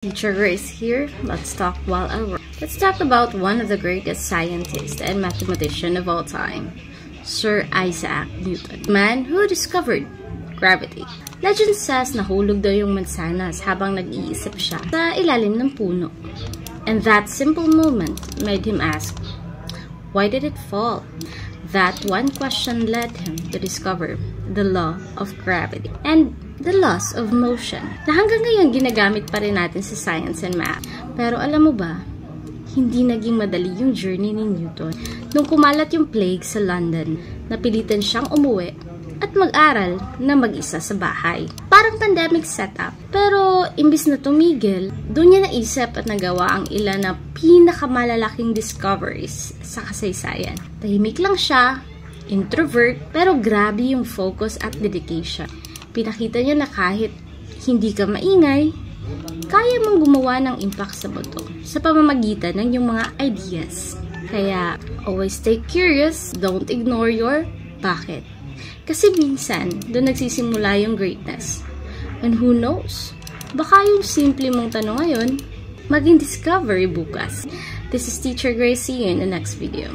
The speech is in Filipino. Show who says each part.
Speaker 1: Teacher Grace here. Let's talk while I work. Let's talk about one of the greatest scientists and mathematician of all time, Sir Isaac Newton, the man who discovered gravity. Legend says nahulog daw yung mansanas habang nag-iisip siya sa ilalim ng puno. And that simple moment made him ask, why did it fall? That one question led him to discover the law of gravity and the laws of motion na hanggang ngayon ginagamit pa rin natin sa science and math. Pero alam mo ba, hindi naging madali yung journey ni Newton nung kumalat yung plague sa London. Napilitan siyang umuwi at mag-aral na mag-isa sa bahay. Parang pandemic setup. Pero imbis na tumigil, doon niya naisip at nagawa ang ilan na pinakamalalaking discoveries sa kasaysayan. Tahimik lang siya, introvert, pero grabe yung focus at dedication. Pinakita niya na kahit hindi ka maingay, kaya mong gumawa ng impact sa mundo sa pamamagitan ng iyong mga ideas. Kaya, always stay curious, don't ignore your bakit. Kasi minsan, doon nagsisimula yung greatness. And who knows, baka yung simple mong tanong ngayon, maging discovery bukas. This is Teacher Grace. See you in the next video.